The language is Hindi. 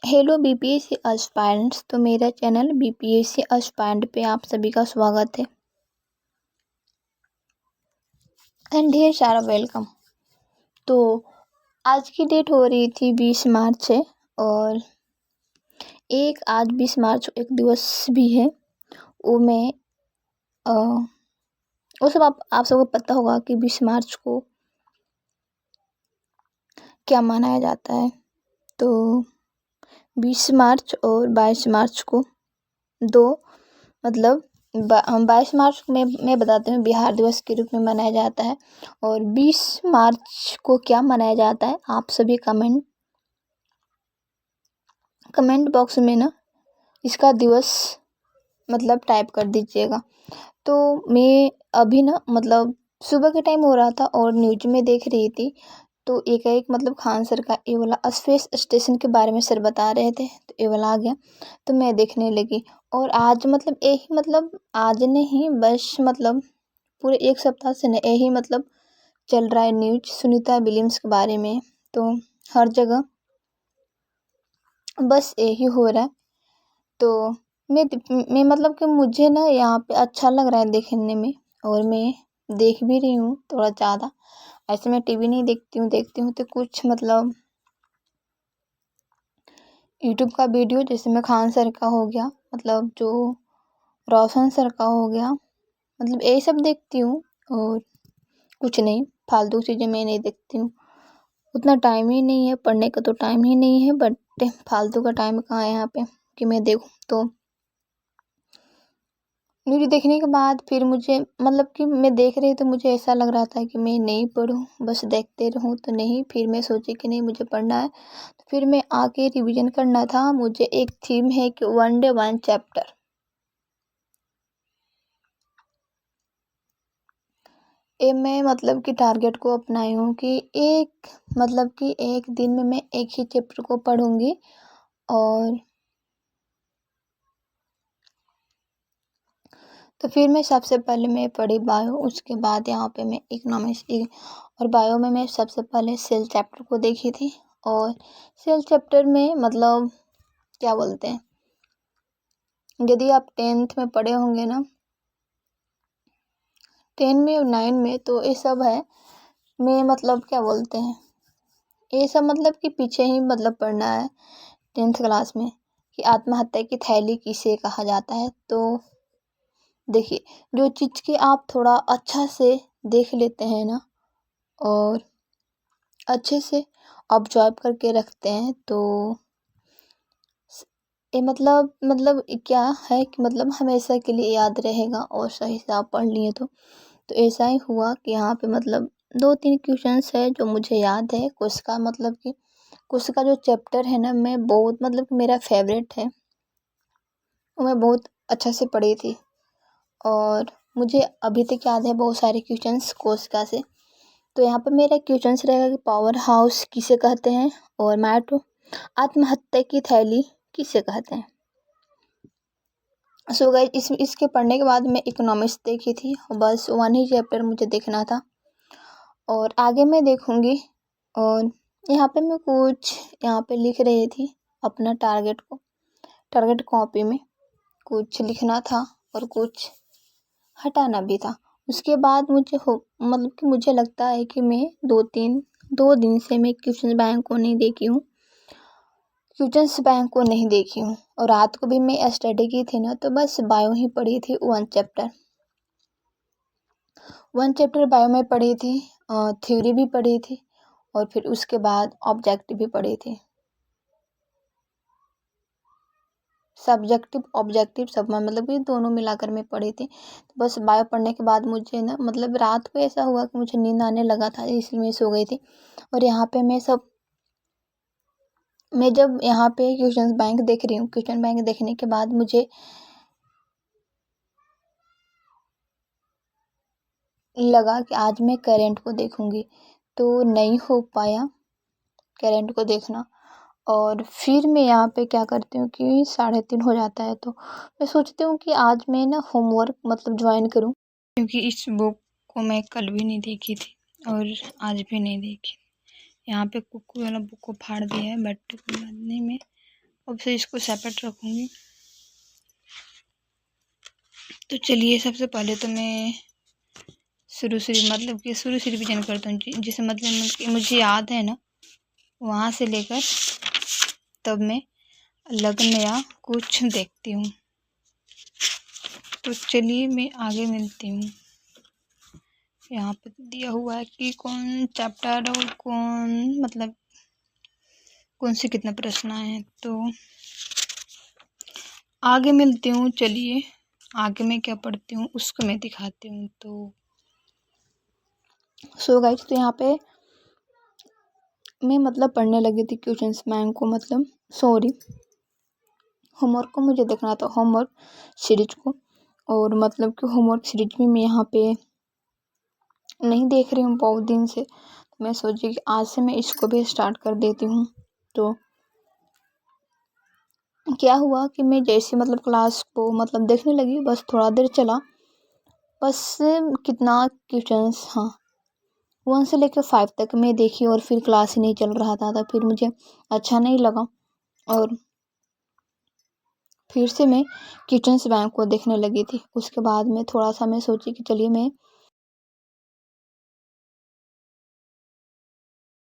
Hello BPSC aspirants. तो मेरा चैनल बीपीएससी एस्पायरेंट पे आप सभी का स्वागत है एंड ढेर सारा वेलकम। तो आज की डेट हो रही थी 20 मार्च है और आज 20 मार्च एक दिवस भी है। वो मैं वो सब आप सबको पता होगा कि 20 मार्च को क्या मनाया जाता है। तो 20 मार्च और 22 मार्च को दो मतलब 22 मार्च को मैं बताती हूँ बिहार दिवस के रूप में मनाया जाता है और 20 मार्च को क्या मनाया जाता है आप सभी कमेंट बॉक्स में ना इसका दिवस मतलब टाइप कर दीजिएगा। तो मैं अभी ना मतलब सुबह के टाइम हो रहा था और न्यूज में देख रही थी तो एक मतलब खान सर का ये वाला स्पेस स्टेशन के बारे में सर बता रहे थे तो ये वाला आ गया तो मैं देखने लगी। और आज मतलब यही मतलब आज नहीं बस मतलब पूरे एक सप्ताह से न यही मतलब चल रहा है न्यूज सुनीता विलियम्स के बारे में। तो हर जगह बस यही हो रहा है। तो मैं मतलब कि मुझे ना यहाँ पे अच्छा लग रहा है देखने में और मैं देख भी रही हूँ थोड़ा ज़्यादा। ऐसे मैं टीवी नहीं देखती हूँ तो कुछ मतलब यूट्यूब का वीडियो जैसे मैं खान सर का हो गया मतलब जो रोशन सर का हो गया मतलब यही सब देखती हूँ और कुछ नहीं फालतू चीज़ें मैं नहीं देखती हूँ। उतना टाइम ही नहीं है, पढ़ने का तो टाइम ही नहीं है, बट फालतू का टाइम कहाँ है यहाँ पे कि मैं देखूँ। तो न्यूज़ देखने के बाद फिर मुझे मतलब कि मैं देख रही तो मुझे ऐसा लग रहा था कि मैं नहीं पढूँ बस देखते रहूँ तो नहीं। फिर मैं सोची कि नहीं मुझे पढ़ना है तो फिर मैं आके रिवीजन करना था। मुझे एक थीम है कि 1 डे 1 चैप्टर। ये मैं मतलब कि टारगेट को अपनाई हूँ कि एक दिन में मैं एक ही चैप्टर को पढ़ूँगी। और तो फिर मैं सबसे पहले मैं पढ़ी बायो, उसके बाद यहाँ पे मैं इकोनॉमिक्स और बायो में मैं सबसे पहले सेल चैप्टर को देखी थी। और सेल चैप्टर में मतलब क्या बोलते हैं, यदि आप 10th में पढ़े होंगे ना 10 में और 9 में तो ये सब है। मैं मतलब क्या बोलते हैं ये सब मतलब कि पीछे ही मतलब पढ़ना है 10th क्लास में कि आत्महत्या की थैली किसे कहा जाता है। तो देखिए जो चीज़ की आप थोड़ा अच्छा से देख लेते हैं ना और अच्छे से ऑब्जर्व करके रखते हैं तो ये मतलब क्या है कि मतलब हमेशा के लिए याद रहेगा और सही से आप पढ़ लिए तो ऐसा ही हुआ कि यहाँ पे मतलब 2-3 क्वेश्चंस है जो मुझे याद है। कुछ का मतलब कि कुछ का जो चैप्टर है ना मैं बहुत मतलब मेरा फेवरेट है वो मैं बहुत अच्छा से पढ़ी थी और मुझे अभी तक याद है बहुत सारे क्वेश्चंस कोशिका से। तो यहाँ पर मेरा क्वेश्चंस रहेगा कि पावर हाउस किसे कहते हैं और मैट आत्महत्या की थैली किसे कहते हैं। सो गाइस इसके पढ़ने के बाद मैं इकोनॉमिक्स देखी थी बस 1 ही चैप्टर मुझे देखना था और आगे मैं देखूँगी। और यहाँ पे मैं कुछ यहाँ पे लिख रही थी अपना टारगेट कॉपी में कुछ लिखना था और कुछ हटाना भी था। उसके बाद मुझे मतलब कि मुझे लगता है कि मैं 2 दिन से मैं क्वेश्चन बैंक को नहीं देखी हूँ और रात को भी मैं स्टडी की थी ना तो बस बायो ही पढ़ी थी 1 चैप्टर बायो में पढ़ी थी। थ्योरी भी पढ़ी थी और फिर उसके बाद ऑब्जेक्टिव भी पढ़ी थी। सब्जेक्टिव ऑब्जेक्टिव सब में मतलब ये दोनों मिलाकर मैं पढ़ी थी। तो बस बायो पढ़ने के बाद मुझे ना मतलब रात को ऐसा हुआ कि मुझे नींद आने लगा था इसलिए मैं सो गई थी। और यहाँ पे मैं जब यहाँ पे क्वेश्चन बैंक देख रही हूँ क्वेश्चन बैंक देखने के बाद मुझे लगा कि आज मैं करेंट को देखूँगी तो नहीं हो पाया करेंट को देखना। और फिर मैं यहाँ पे क्या करती हूँ कि 3:30 हो जाता है तो मैं सोचती हूँ कि आज मैं ना होमवर्क मतलब ज्वाइन करूँ क्योंकि इस बुक को मैं कल भी नहीं देखी थी और आज भी नहीं देखी। यहाँ पे कुक्कू वाला बुक को फाड़ दिया है बट नहीं में अब से इसको सेपरेट रखूँगी। तो चलिए सबसे पहले तो मैं शुरू से रिवीजन करता हूँ, जिसे मतलब कि मुझे याद है ना, वहाँ से लेकर तब मैं अलग नया कुछ देखती हूँ। तो चलिए मैं आगे मिलती हूँ। यहाँ पे दिया हुआ है कि कौन चैप्टर और कौन से कितना प्रश्न आए हैं। तो आगे मिलती हूँ। चलिए आगे मैं क्या पढ़ती हूँ उसको मैं दिखाती हूँ। तो सो गाइस, तो यहाँ पे मैं मतलब पढ़ने लगी थी क्वेश्चंस मैम को, मतलब सॉरी, होमवर्क को मुझे देखना था, होमवर्क सीरीज को। और मतलब कि होमवर्क सीरीज में मैं यहाँ पे नहीं देख रही हूँ बहुत दिन से, तो मैं सोची कि आज से मैं इसको भी स्टार्ट कर देती हूँ। तो क्या हुआ कि मैं जैसे मतलब क्लास को मतलब देखने लगी, बस थोड़ा देर चला, बस कितना क्वेश्चंस, हाँ 1 से लेकर 5 तक मैं देखी और फिर क्लास ही नहीं चल रहा था। तो फिर मुझे अच्छा नहीं लगा और फिर से मैं किचन्स बैंक को देखने लगी थी। उसके बाद में थोड़ा सा मैं सोची कि चलिए मैं